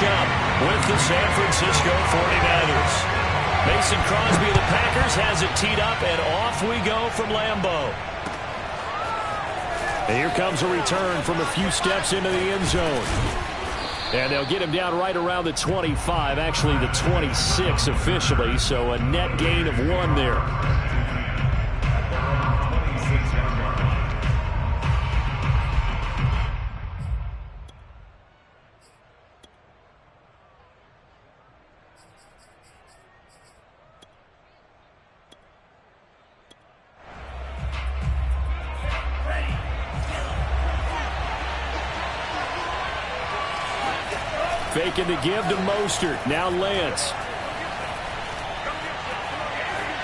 matchup with the San Francisco 49ers. Mason Crosby of the Packers has it teed up, and off we go from Lambeau. And here comes a return from a few steps into the end zone. And they'll get him down right around the 25, actually the 26 officially, so a net gain of 1 there. Faking the give to Mostert. Now Lance.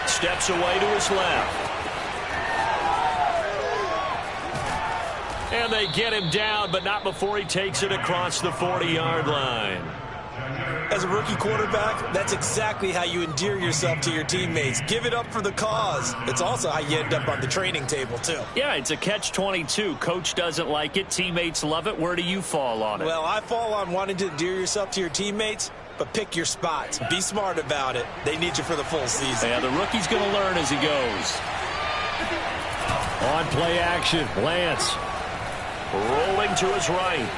Steps away to his left. And they get him down, but not before he takes it across the 40-yard line. As a rookie quarterback, that's exactly how you endear yourself to your teammates. Give it up for the cause. It's also how you end up on the training table, too. Yeah, it's a catch-22. Coach doesn't like it. Teammates love it. Where do you fall on it? Well, I fall on wanting to endear yourself to your teammates, but pick your spots. Be smart about it. They need you for the full season. Yeah, the rookie's going to learn as he goes. On play action, Lance. Rolling to his right.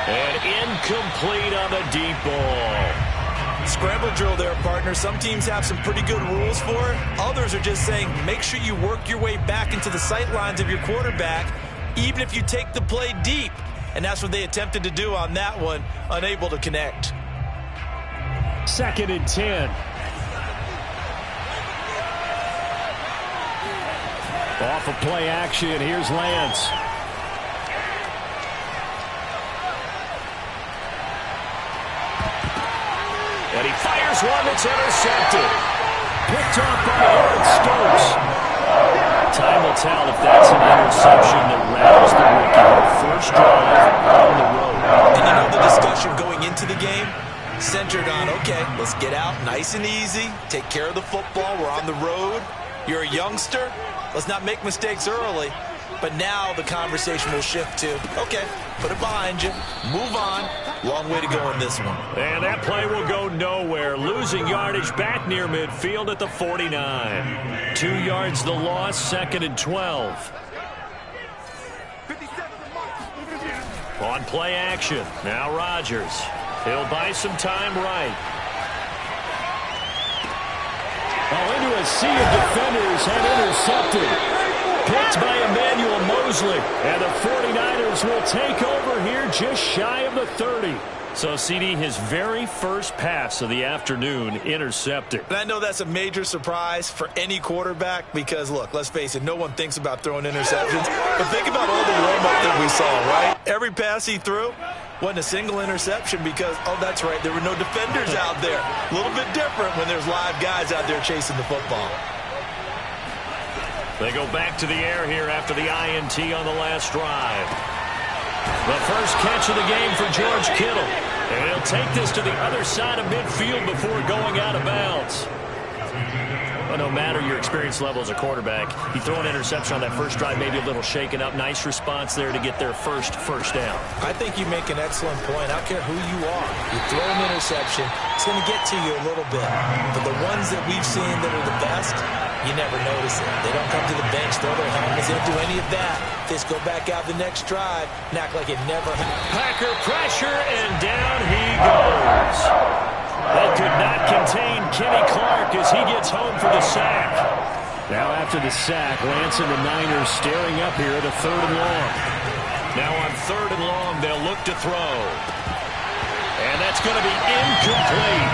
And incomplete on the deep ball. Scramble drill there, partner. Some teams have some pretty good rules for it. Others are just saying make sure you work your way back into the sight lines of your quarterback, even if you take the play deep. And that's what they attempted to do on that one, unable to connect. 2nd and 10. Off of play action, here's Lance. And he fires one that's intercepted. Picked off by Aaron Stokes. Time will tell if that's an interception that rattles the rookie. First drive on the road. And you know the discussion going into the game? Centered on, okay, let's get out nice and easy. Take care of the football. We're on the road. You're a youngster. Let's not make mistakes early. But now the conversation will shift to, okay, put it behind you. Move on. Long way to go in this one. And that play will go nowhere. Losing yardage back near midfield at the 49. 2 yards the loss, 2nd and 12. On play action. Now Rodgers. He'll buy some time right. Into a sea of defenders and intercepted. Picked by Emmanuel Mosley. And the 49ers will take over here just shy of the 30. So, CD, his very first pass of the afternoon intercepted. And I know that's a major surprise for any quarterback because, look, let's face it, no one thinks about throwing interceptions. But think about all the warm-up that we saw, right? Every pass he threw wasn't a single interception because, oh, that's right, there were no defenders out there. A little bit different when there's live guys out there chasing the football. They go back to the air here after the INT on the last drive. The first catch of the game for George Kittle. And he'll take this to the other side of midfield before going out of bounds. Well, no matter your experience level as a quarterback, you throw an interception on that first drive, maybe a little shaken up. Nice response there to get their first down. I think you make an excellent point. I don't care who you are. You throw an interception, it's going to get to you a little bit. But the ones that we've seen that are the best, you never notice it. They don't come to the bench, throw their helmets, they don't do any of that. They just go back out the next drive and act like it never happened. Packer pressure, and down he goes. They could not contain Kenny Clark as he gets home for the sack. Now after the sack, Lance and the Niners staring up here at a 3rd and long. Now on 3rd and long, they'll look to throw. And that's going to be incomplete.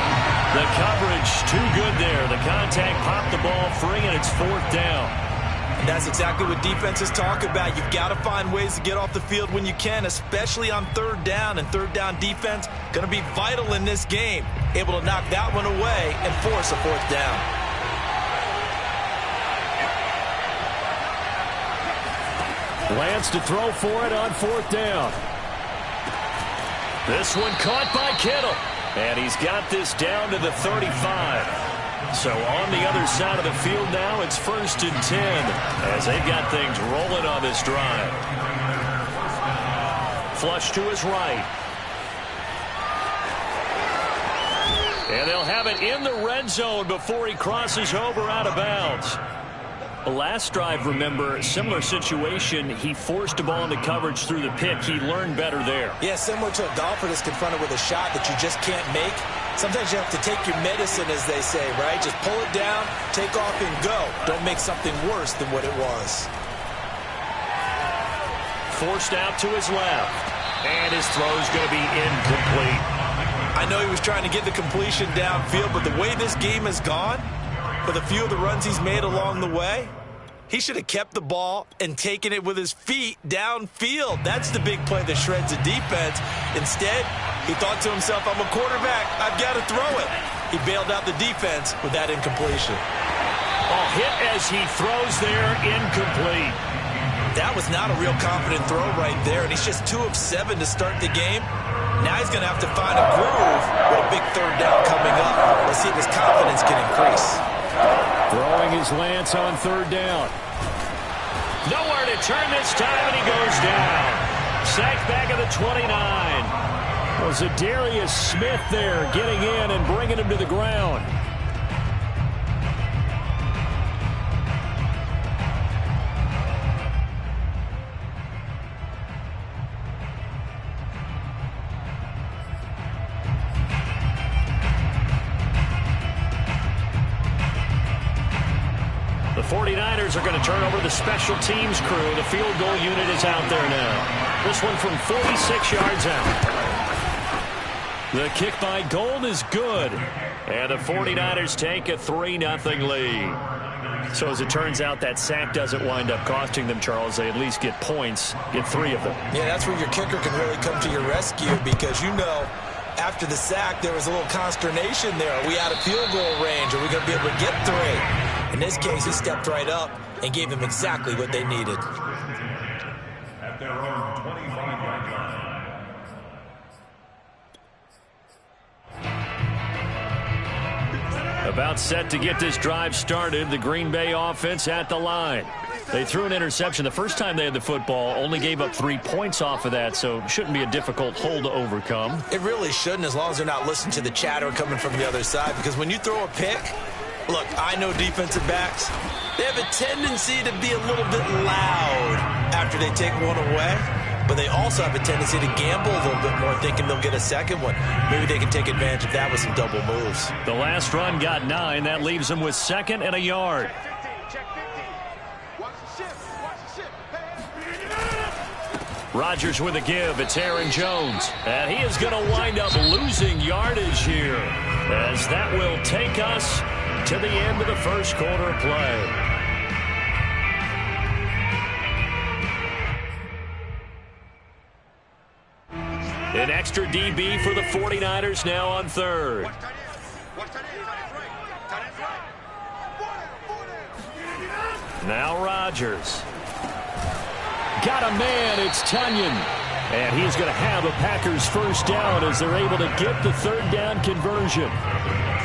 The coverage too good there. The contact popped the ball free, and it's 4th down. And that's exactly what defenses talk about. You've got to find ways to get off the field when you can, especially on 3rd down. And 3rd down defense going to be vital in this game. Able to knock that one away and force a 4th down. Lance to throw for it on 4th down. This one caught by Kittle. And he's got this down to the 35. So on the other side of the field now, it's 1st and 10 as they've got things rolling on this drive. Flush to his right. And they'll have it in the red zone before he crosses over out of bounds. The last drive, remember, similar situation. He forced a ball into coverage through the pick. He learned better there. Yeah, similar to a golfer that's confronted with a shot that you just can't make. Sometimes you have to take your medicine, as they say, right? Just pull it down, take off, and go. Don't make something worse than what it was. Forced out to his left. And his throw's going to be incomplete. I know he was trying to get the completion downfield, but the way this game has gone, with a few of the runs he's made along the way, he should have kept the ball and taken it with his feet downfield. That's the big play that shreds the defense. Instead, he thought to himself, I'm a quarterback, I've got to throw it. He bailed out the defense with that incompletion. Oh, hit as he throws there, incomplete. That was not a real confident throw right there, and he's just 2 of 7 to start the game. Now he's going to have to find a groove with a big third down coming up. Let's see if his confidence can increase. Throwing his lance on third down. Nowhere to turn this time, and he goes down. Sacked back at the 29. Was Zadarius Smith there getting in and bringing him to the ground. The 49ers are going to turn over the special teams crew. The field goal unit is out there now. This one from 46 yards out. The kick by Gold is good. And the 49ers take a 3-0 lead. So as it turns out, that sack doesn't wind up costing them, Charles. They at least get points, get 3 of them. Yeah, that's where your kicker can really come to your rescue, because you know after the sack there was a little consternation there. Are we out of field goal range? Are we going to be able to get 3? In this case, he stepped right up and gave them exactly what they needed. At their own 25-yard line. About set to get this drive started. The Green Bay offense at the line. They threw an interception the first time they had the football, only gave up 3 points off of that, so it shouldn't be a difficult hole to overcome. It really shouldn't, as long as they're not listening to the chatter coming from the other side, because when you throw a pick, look, I know defensive backs, they have a tendency to be a little bit loud after they take one away, but they also have a tendency to gamble a little bit more, thinking they'll get a second one. Maybe they can take advantage of that with some double moves. The last run got 9. That leaves them with 2nd and a yard. Rodgers with a give. It's Aaron Jones. And he is going to wind up losing yardage here, as that will take us to the end of the first quarter of play. An extra DB for the 49ers now on 3rd. Now Rodgers. Got a man, it's Tunyon. And he's going to have a Packers first down as they're able to get the 3rd down conversion.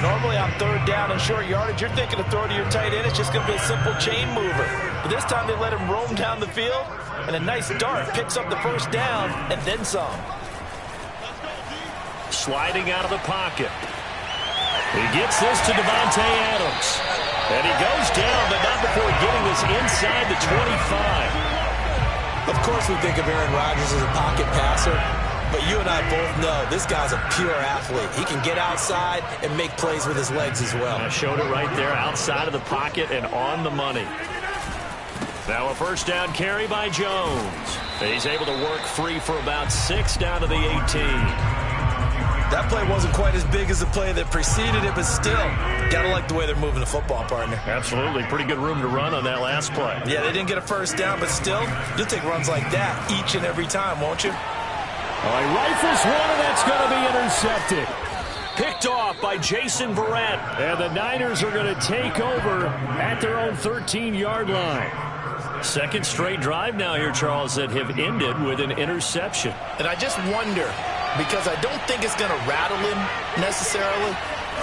Normally on 3rd down and short yardage, you're thinking to throw to your tight end. It's just going to be a simple chain mover. But this time they let him roam down the field, and a nice dart picks up the first down and then some. Sliding out of the pocket. He gets this to Devontae Adams. And he goes down, but not before getting this inside the 25. Of course we think of Aaron Rodgers as a pocket passer, but you and I both know this guy's a pure athlete. He can get outside and make plays with his legs as well. I showed it right there, outside of the pocket and on the money. Now a first down carry by Jones. He's able to work free for about 6 down to the 18. That play wasn't quite as big as the play that preceded it, but still, gotta like the way they're moving the football, partner. Absolutely. Pretty good room to run on that last play. Yeah, they didn't get a first down, but still, you'll take runs like that each and every time, won't you? All right, rifles one, and that's going to be intercepted. Picked off by Jason Verrett. And the Niners are going to take over at their own 13-yard line. 2nd straight drive now here, Charles, that have ended with an interception. And I just wonder, because I don't think it's going to rattle him necessarily,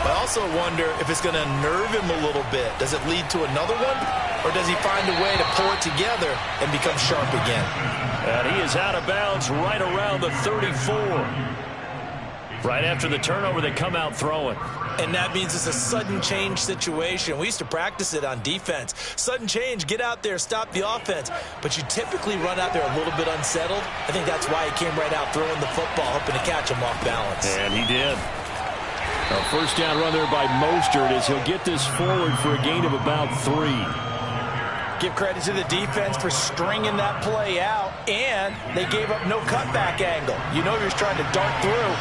but I also wonder if it's going to unnerve him a little bit. Does it lead to another one, or does he find a way to pull it together and become sharp again? And he is out of bounds right around the 34. Right after the turnover, they come out throwing. And that means it's a sudden change situation. We used to practice it on defense. Sudden change, get out there, stop the offense. But you typically run out there a little bit unsettled. I think that's why he came right out throwing the football, hoping to catch him off balance. And he did. A first down run there by Mostert as he'll get this forward for a gain of about 3. Give credit to the defense for stringing that play out, and they gave up no cutback angle. You know he was trying to dart through.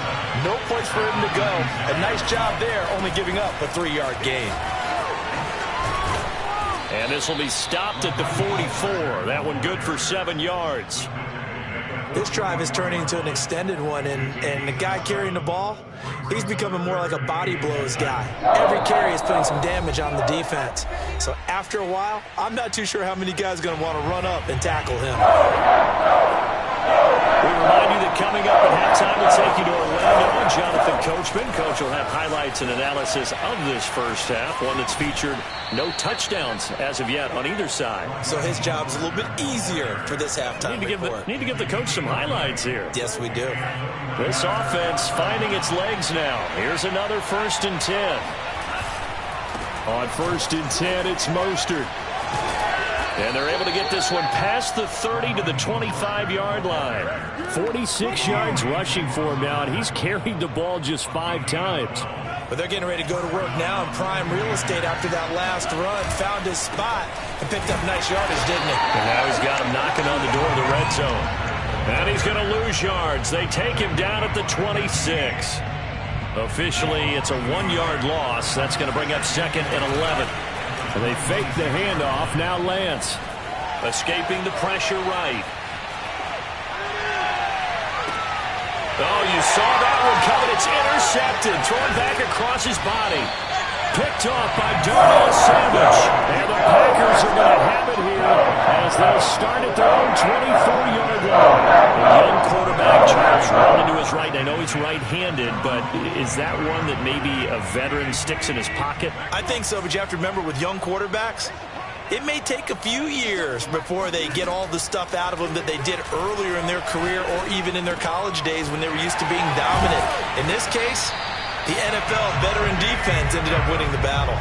No place for him to go. A nice job there, only giving up a 3-yard gain. And this will be stopped at the 44. That one good for 7 yards. This drive is turning into an extended one, and the guy carrying the ball, he's becoming more like a body blows guy. Every carry is putting some damage on the defense. So after a while, I'm not too sure how many guys are going to want to run up and tackle him. We remind you that coming up at halftime, we'll take you to Orlando and Jonathan Coachman. Coach will have highlights and analysis of this first half, one that's featured no touchdowns as of yet on either side. So his job is a little bit easier for this halftime report. Need to give the coach some highlights here. Yes, we do. This offense finding its legs now. Here's another 1st and 10. On 1st and 10, it's Mostert. And they're able to get this one past the 30 to the 25-yard line. 46 yards rushing for him now, and he's carried the ball just 5 times. But they're getting ready to go to work now in prime real estate after that last run. Found his spot and picked up nice yardage, didn't he? And now he's got him knocking on the door of the red zone. And he's going to lose yards. They take him down at the 26. Officially, it's a 1-yard loss. That's going to bring up 2nd and 11. And they fake the handoff. Now Lance escaping the pressure right. Oh, you saw that one coming. It's intercepted. Thrown back across his body. Picked off by Darnell Savage. And the Packers are going to have it here as they'll start at their own 24-yard line. A young quarterback, Charles, rolling to his right. I know he's right-handed, but is that one that maybe a veteran sticks in his pocket? I think so, but you have to remember with young quarterbacks, it may take a few years before they get all the stuff out of them that they did earlier in their career or even in their college days when they were used to being dominant. In this case, the NFL veteran defense ended up winning the battle.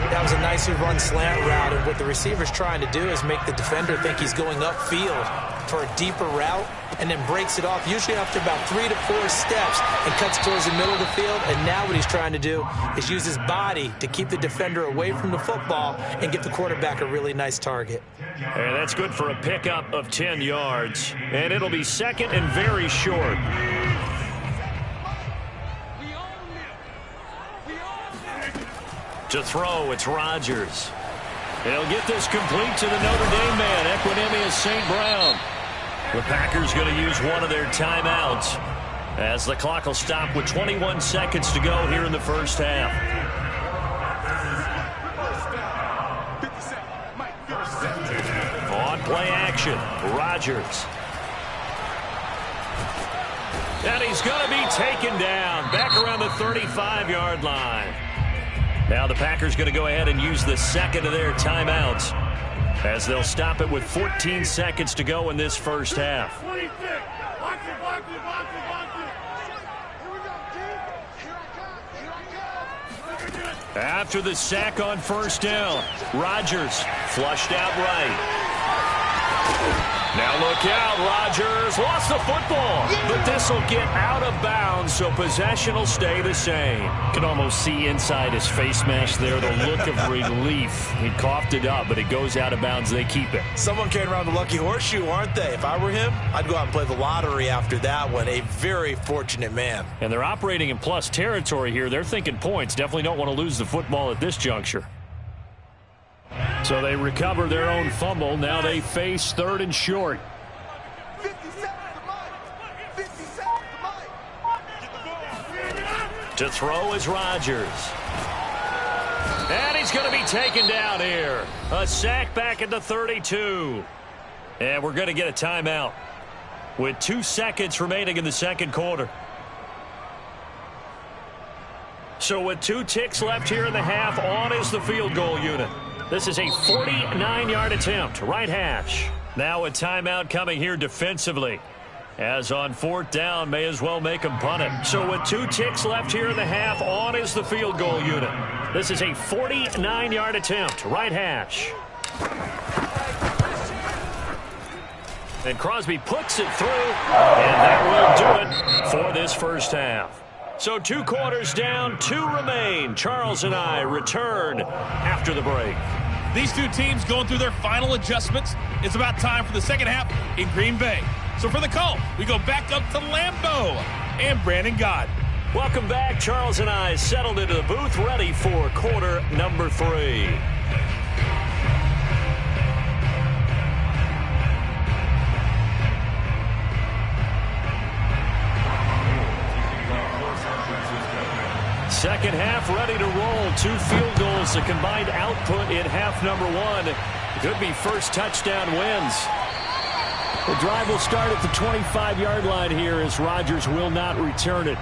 That was a nicely run slant route, and what the receiver's trying to do is make the defender think he's going upfield for a deeper route and then breaks it off, usually after about 3 to 4 steps, and cuts towards the middle of the field. And now what he's trying to do is use his body to keep the defender away from the football and give the quarterback a really nice target. And that's good for a pickup of 10 yards. And it'll be 2nd and very short. To throw, it's Rodgers. He'll get this complete to the Notre Dame man, Equinemius St. Brown. The Packers going to use one of their timeouts as the clock will stop with 21 seconds to go here in the first half. On play action, Rodgers. And he's going to be taken down back around the 35-yard line. Now the Packers going to go ahead and use the 2nd of their timeouts as they'll stop it with 14 seconds to go in this first half. After the sack on 1st down, Rodgers flushed out right. Now look out, Rodgers lost the football, but this will get out of bounds, so possession will stay the same. Can almost see inside his face mask there the look of relief. He coughed it up, but it goes out of bounds. They keep it. Someone carrying around the lucky horseshoe, aren't they? If I were him, I'd go out and play the lottery after that one. A very fortunate man. And they're operating in plus territory here. They're thinking points. Definitely don't want to lose the football at this juncture. So they recover their own fumble. Now they face 3rd and short. To throw is Rodgers. And he's going to be taken down here. A sack back at the 32. And we're going to get a timeout with 2 seconds remaining in the second quarter. So with 2 ticks left here in the half, on is the field goal unit. This is a 49-yard attempt, right hash. Now a timeout coming here defensively. As on 4th down, may as well make them punt it. So with 2 ticks left here in the half, on is the field goal unit. This is a 49-yard attempt, right hash. And Crosby puts it through, and that will do it for this first half. So 2 quarters down, 2 remain. Charles and I return after the break. These 2 teams going through their final adjustments. It's about time for the second half in Green Bay. So for the call, we go back up to Lambeau and Brandon Gott. Welcome back. Charles and I settled into the booth, ready for quarter number 3. Second half ready to roll. 2 field goals, the combined output in half number 1. Could be first touchdown wins. The drive will start at the 25-yard line here as Rodgers will not return it.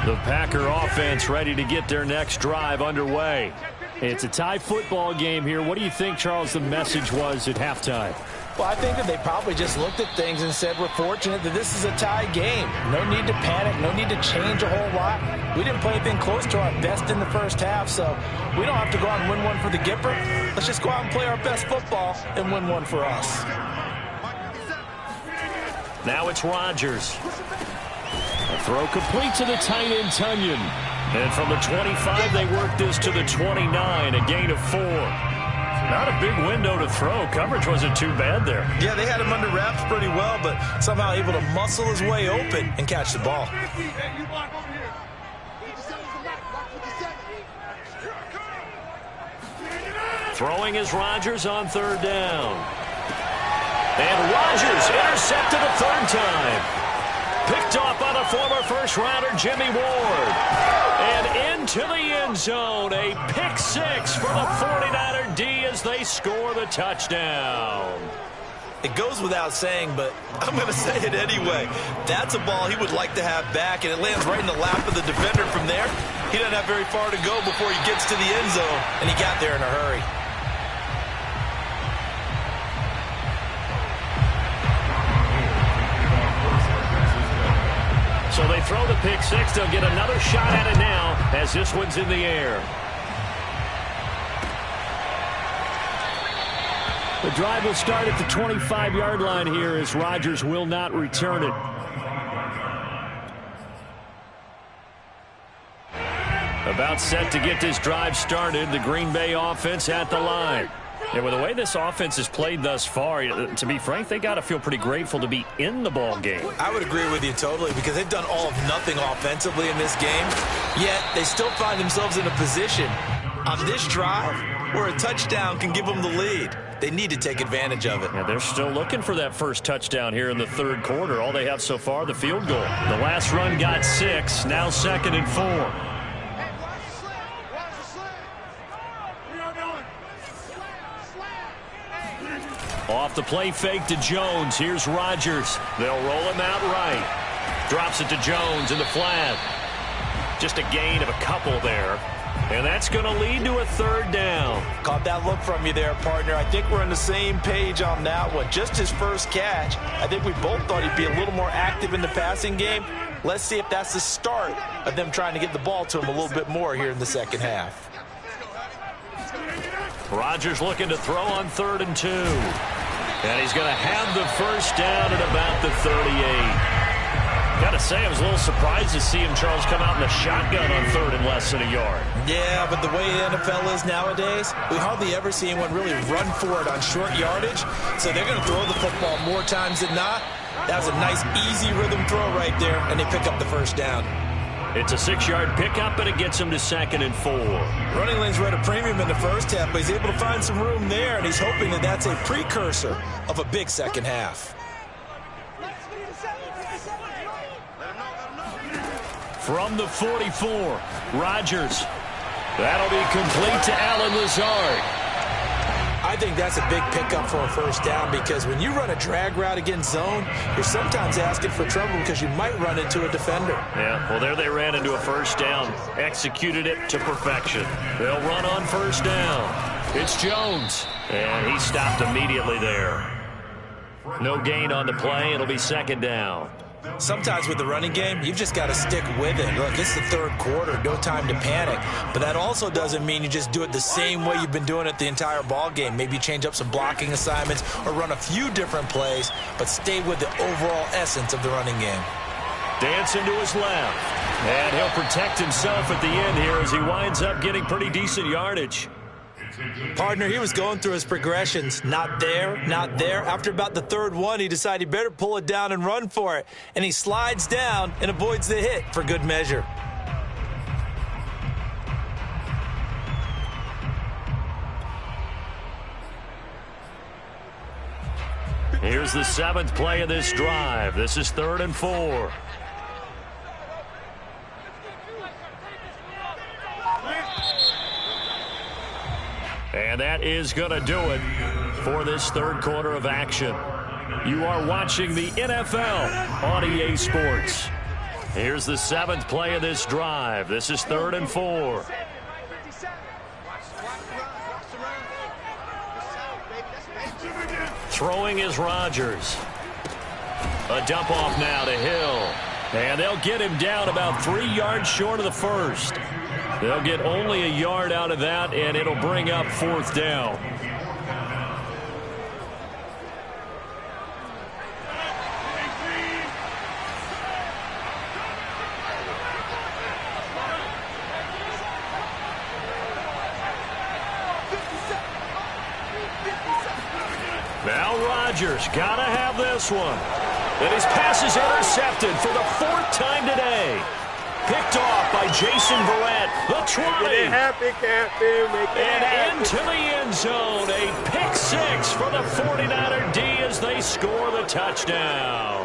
The Packer offense ready to get their next drive underway. It's a tie football game here. What do you think, Charles, the message was at halftime? Well, I think that they probably just looked at things and said, we're fortunate that this is a tie game. No need to panic. No need to change a whole lot. We didn't play anything close to our best in the first half, so we don't have to go out and win one for the Gipper. Let's just go out and play our best football and win one for us. Now it's Rodgers. A throw complete to the tight end, Tunyon. And from the 25, they work this to the 29, a gain of 4. Not a big window to throw. Coverage wasn't too bad there. Yeah, they had him under wraps pretty well, but somehow able to muscle his way open and catch the ball. Throwing is Rodgers on 3rd down. And Rodgers intercepted a 3rd time. Picked off by the former first-rounder Jimmy Ward. And into the end zone, a pick 6 for the 49er D as they score the touchdown. It goes without saying, but I'm going to say it anyway. That's a ball he would like to have back, and it lands right in the lap of the defender from there. He doesn't have very far to go before he gets to the end zone, and he got there in a hurry. So they throw the pick 6. They'll get another shot at it now as this one's in the air. The drive will start at the 25-yard line here as Rodgers will not return it. About set to get this drive started. The Green Bay offense at the line. And with the way this offense has played thus far, to be frank, they got to feel pretty grateful to be in the ball game. I would agree with you totally because they've done all of nothing offensively in this game, yet they still find themselves in a position on this drive where a touchdown can give them the lead. They need to take advantage of it. Yeah, they're still looking for that first touchdown here in the 3rd quarter. All they have so far, the field goal. The last run got 6, now 2nd and 4. Off the play fake to Jones. Here's Rodgers. They'll roll him out right. Drops it to Jones in the flat. Just a gain of a couple there. And that's going to lead to a 3rd down. Caught that look from you there, partner. I think we're on the same page on that one. Just his first catch. I think we both thought he'd be a little more active in the passing game. Let's see if that's the start of them trying to get the ball to him a little bit more here in the second half. Rodgers looking to throw on 3rd and 2. And he's going to have the first down at about the 38. Got to say, I was a little surprised to see him, Charles, come out in a shotgun on 3rd and less than a yard. Yeah, but the way the NFL is nowadays, we hardly ever see anyone really run for it on short yardage. So they're going to throw the football more times than not. That was a nice, easy rhythm throw right there, and they pick up the first down. It's a 6-yard pickup, and it gets him to 2nd and 4. Running lanes were at a premium in the first half, but he's able to find some room there, and he's hoping that that's a precursor of a big second half. From the 44, Rodgers. That'll be complete to Allen Lazard. I think that's a big pickup for a first down because when you run a drag route against zone, you're sometimes asking for trouble because you might run into a defender. Yeah, well, there they ran into a first down. Executed it to perfection. They'll run on first down. It's Jones, and he stopped immediately there. No gain on the play. It'll be second down. Sometimes with the running game, you've just got to stick with it. Look, it's the third quarter, no time to panic. But that also doesn't mean you just do it the same way you've been doing it the entire ball game. Maybe change up some blocking assignments or run a few different plays, but stay with the overall essence of the running game. Dancing to his left. And he'll protect himself at the end here as he winds up getting pretty decent yardage. Partner, he was going through his progressions. Not there, not there. After about the third one, he decided he better pull it down and run for it. And he slides down and avoids the hit for good measure. Here's the 7th play of this drive. This is 3rd and 4. And that is going to do it for this third quarter of action. You are watching the NFL on EA Sports. Here's the 7th play of this drive. This is 3rd and 4. Throwing is Rodgers. A dump off now to Hill. And they'll get him down about 3 yards short of the first. They'll get only a yard out of that, and it'll bring up 4th down. Now Rodgers got to have this one. And his pass is intercepted for the 4th time today. Picked off by Jason Verrett. The 20. And into the end zone. A pick 6 for the 49er D as they score the touchdown.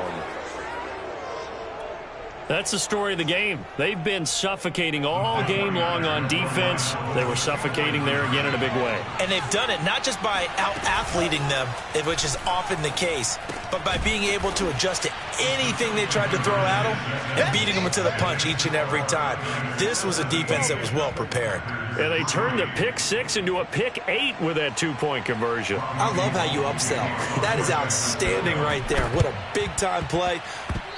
That's the story of the game. They've been suffocating all game long on defense. They were suffocating there again in a big way. And they've done it not just by out-athleting them, which is often the case, but by being able to adjust to anything they tried to throw at them and beating them to the punch each and every time. This was a defense that was well prepared. And they turned the pick 6 into a pick 8 with that 2-point conversion. I love how you upsell. That is outstanding right there. What a big-time play.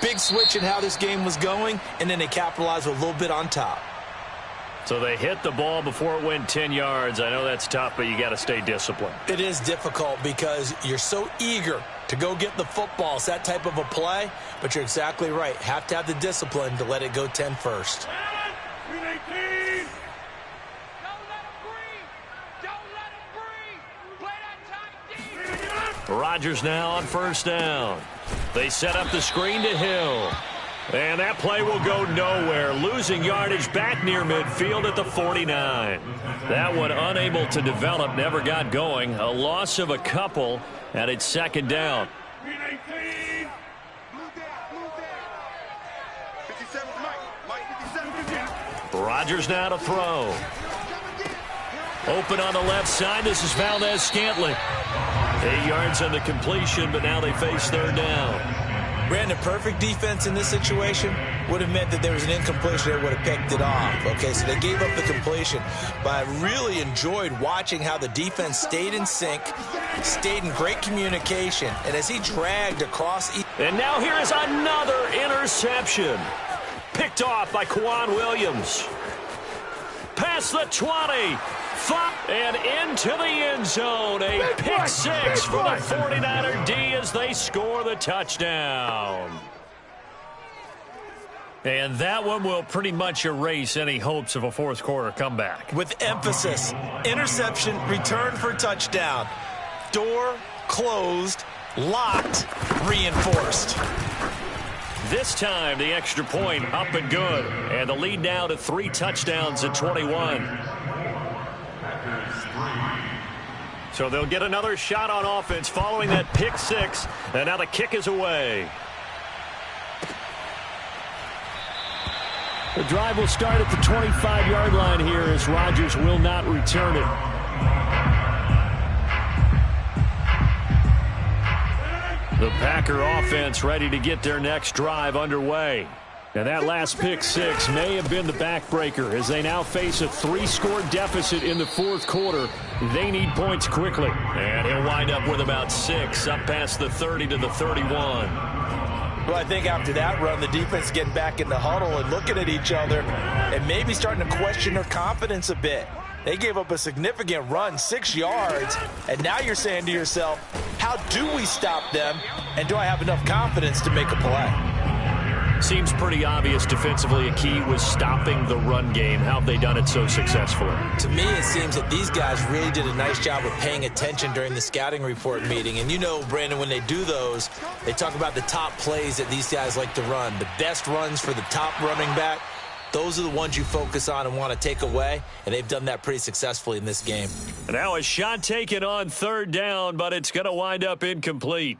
Big switch in how this game was going, and then they capitalized with a little bit on top. So they hit the ball before it went 10 yards. I know that's tough, but you got to stay disciplined. It is difficult because you're so eager to go get the football. It's that type of a play, but you're exactly right. Have to have the discipline to let it go 10 first. Rodgers now on 1st down. They set up the screen to Hill. And that play will go nowhere. Losing yardage back near midfield at the 49. That one unable to develop, never got going. A loss of a couple, and it's 2nd down. Rodgers now to throw. Open on the left side. This is Valdez-Scantling. 8 yards on the completion, but now they face 3rd down. Brandon, perfect defense in this situation would have meant that there was an incompletion. They would have picked it off. Okay, so they gave up the completion. But I really enjoyed watching how the defense stayed in sync, stayed in great communication, and as he dragged across. And now here is another interception. Picked off by Kwan Williams. Past the 20. And into the end zone. A pick 6 for the 49er D as they score the touchdown. And that one will pretty much erase any hopes of a 4th quarter comeback. With emphasis. Interception, return for touchdown. Door closed, locked, reinforced. This time the extra point up and good. And the lead now to 3 touchdowns at 21. So they'll get another shot on offense following that pick 6. And now the kick is away. The drive will start at the 25-yard line here as Rodgers will not return it. The Packer offense ready to get their next drive underway. And that last pick six may have been the backbreaker as they now face a 3-score deficit in the fourth quarter. They need points quickly. And he'll wind up with about 6 up past the 30 to the 31. Well, I think after that run, the defense getting back in the huddle and looking at each other and maybe starting to question their confidence a bit. They gave up a significant run, 6 yards, and now you're saying to yourself, how do we stop them, and do I have enough confidence to make a play? Seems pretty obvious defensively a key was stopping the run game. How have they done it so successfully? To me, it seems that these guys really did a nice job of paying attention during the scouting report meeting. And you know, Brandon, when they do those, they talk about the top plays that these guys like to run. The best runs for the top running back, those are the ones you focus on and want to take away. And they've done that pretty successfully in this game. Now a shot taken on third down, but it's going to wind up incomplete.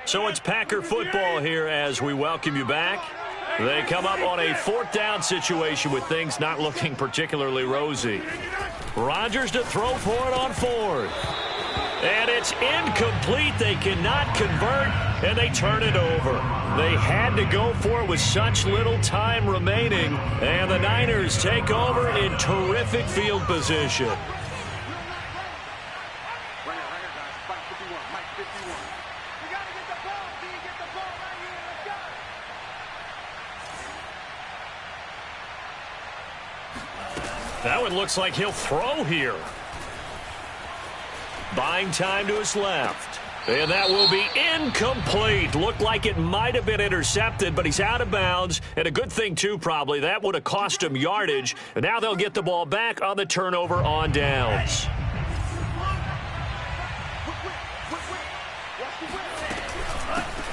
So it's Packer football here as we welcome you back. They come up on a 4th down situation with things not looking particularly rosy. Rodgers to throw for it on 4th. And it's incomplete. They cannot convert, and they turn it over. They had to go for it with such little time remaining, and the Niners take over in terrific field position. That one looks like he'll throw here. Buying time to his left. And that will be incomplete. Looked like it might have been intercepted, but he's out of bounds. And a good thing, too, probably. That would have cost him yardage. And now they'll get the ball back on the turnover on downs.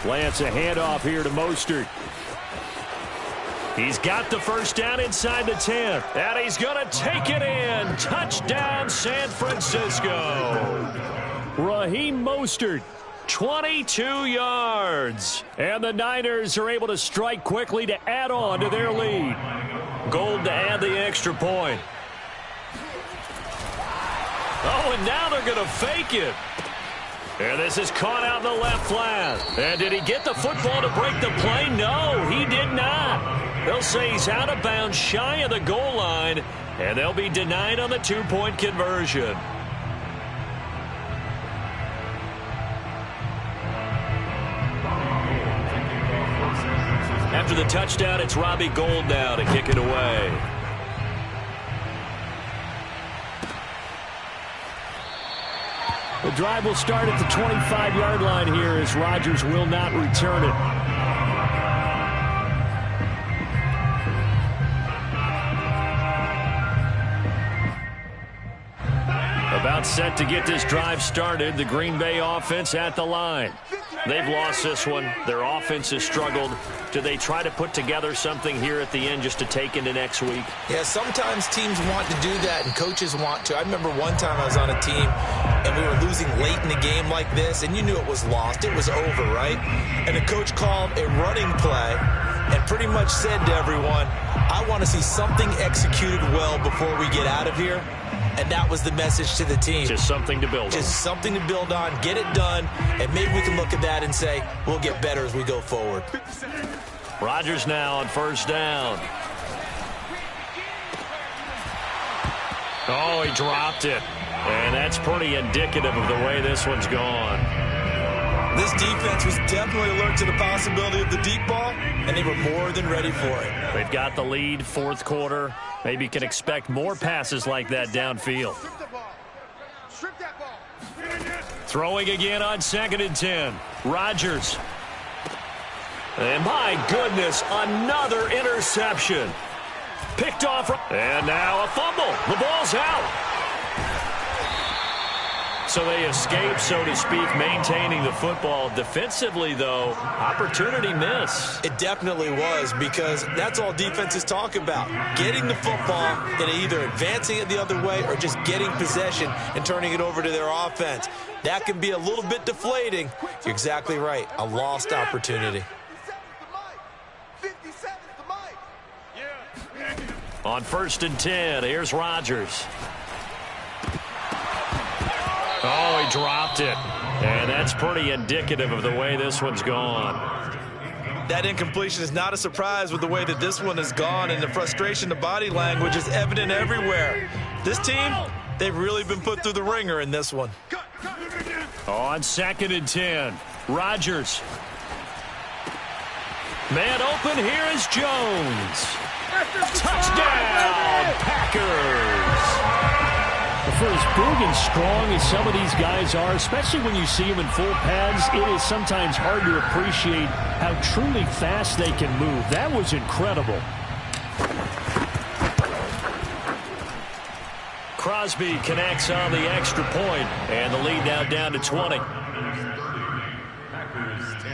Lance, a handoff here to Mostert. He's got the first down inside the 10. And he's going to take it in. Touchdown, San Francisco. Raheem Mostert, 22 yards. And the Niners are able to strike quickly to add on to their lead. Gold to add the extra point. Oh, and now they're going to fake it. And this is caught out in the left flat. And did he get the football to break the play? No, he did not. They'll say he's out of bounds shy of the goal line, and they'll be denied on the 2-point conversion. After the touchdown, it's Robbie Gould now to kick it away. The drive will start at the 25-yard line here as Rodgers will not return it. About set to get this drive started, the Green Bay offense at the line. They've lost this one. Their offense has struggled. Do they try to put together something here at the end just to take into next week? Yeah, sometimes teams want to do that and coaches want to. I remember one time I was on a team and we were losing late in the game like this, and you knew it was lost. It was over, right? And the coach called a running play and pretty much said to everyone, I want to see something executed well before we get out of here. And that was the message to the team. Just something to build on. Just something to build on, get it done, and maybe we can look at that and say, we'll get better as we go forward. Rodgers now on first down. Oh, he dropped it. And that's pretty indicative of the way this one's gone. This defense was definitely alert to the possibility of the deep ball, and they were more than ready for it. They've got the lead, fourth quarter. Maybe you can expect more passes like that downfield. Throwing again on 2nd and 10. Rodgers. And my goodness, another interception. Picked off. And now a fumble. The ball's out. So they escape, so to speak, maintaining the football. Defensively, though, opportunity miss. It definitely was, because that's all defenses talk about. Getting the football and either advancing it the other way or just getting possession and turning it over to their offense. That can be a little bit deflating. You're exactly right. A lost opportunity. On 1st and 10, here's Rodgers. Oh, he dropped it. And that's pretty indicative of the way this one's gone. That incompletion is not a surprise with the way that this one has gone, and the frustration, the body language is evident everywhere. This team, they've really been put through the ringer in this one. On 2nd and 10, Rodgers. Man open, here is Jones. Touchdown, Packers! For as big and strong as some of these guys are, especially when you see them in full pads, it is sometimes hard to appreciate how truly fast they can move. That was incredible. Crosby connects on the extra point, and the lead now down to 20. Packers 10.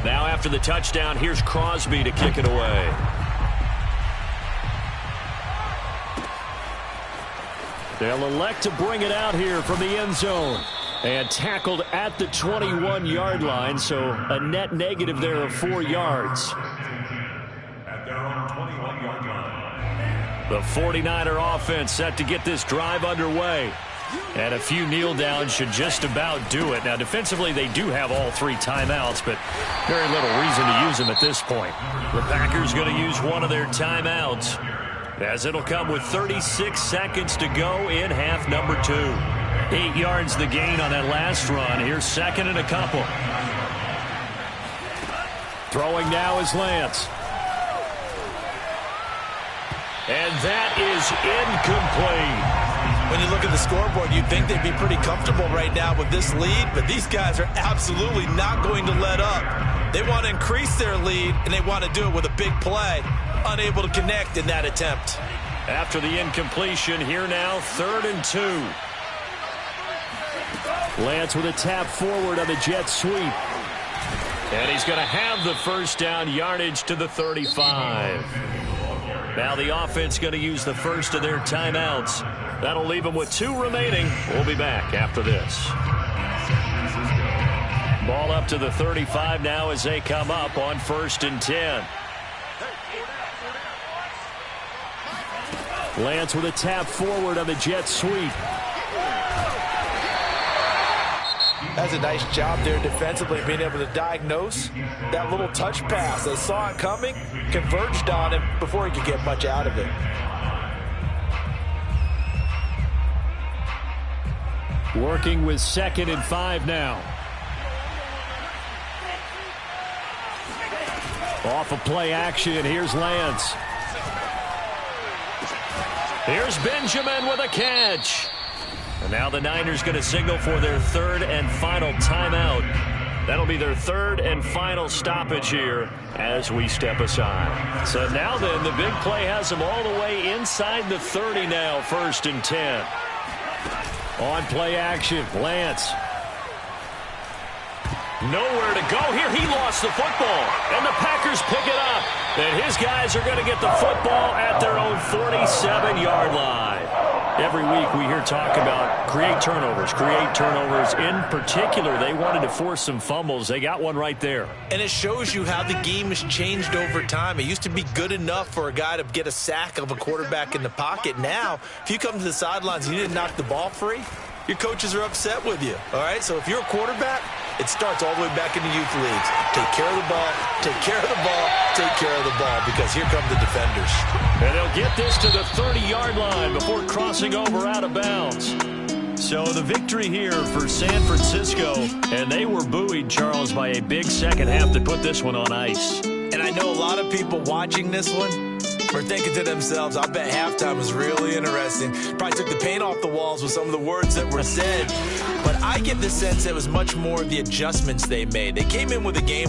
Now after the touchdown, here's Crosby to kick it away. They'll elect to bring it out here from the end zone. And tackled at the 21-yard line, so a net negative there of 4 yards. At their own 21-yard line. The 49er offense set to get this drive underway. And a few kneel downs should just about do it. Now, defensively, they do have all 3 timeouts, but very little reason to use them at this point. The Packers going to use one of their timeouts, as it'll come with 36 seconds to go in half number 2. 8 yards the gain on that last run. Here's 2nd and a couple. Throwing now is Lance. And that is incomplete. When you look at the scoreboard, you'd think they'd be pretty comfortable right now with this lead, but these guys are absolutely not going to let up. They want to increase their lead, and they want to do it with a big play. Unable to connect in that attempt. After the incompletion, here now, 3rd and 2. Lance with a tap forward on the jet sweep. And he's going to have the first down, yardage to the 35. Now the offense going to use the first of their timeouts. That'll leave them with 2 remaining. We'll be back after this. Ball up to the 35 now as they come up on 1st and 10. Lance with a tap forward on the jet sweep. That's a nice job there defensively, being able to diagnose that little touch pass. They saw it coming, converged on him before he could get much out of it. Working with 2nd and 5 now. Off of play action, here's Lance. Here's Benjamin with a catch. And now the Niners going to signal for their 3rd and final timeout. That'll be their 3rd and final stoppage here as we step aside. So now then, the big play has them all the way inside the 30 now, 1st and 10. On play action, Lance. Nowhere to go here. He lost the football, and the Packers pick it up. And his guys are going to get the football at their own 47-yard line. Every week we hear talk about create turnovers. In particular, they wanted to force some fumbles. They got one right there. And it shows you how the game has changed over time. It used to be good enough for a guy to get a sack of a quarterback in the pocket. Now, if you come to the sidelines and you didn't knock the ball free, your coaches are upset with you. All right, so if you're a quarterback, it starts all the way back in the youth leagues. Take care of the ball, take care of the ball, take care of the ball, because here come the defenders. And they'll get this to the 30-yard line before crossing over out of bounds. So the victory here for San Francisco, and they were buoyed, Charles, by a big second half that put this one on ice. And I know a lot of people watching this one are thinking to themselves, I bet halftime was really interesting. Probably took the paint off the walls with some of the words that were said. But I get the sense it was much more of the adjustments they made. They came in with a game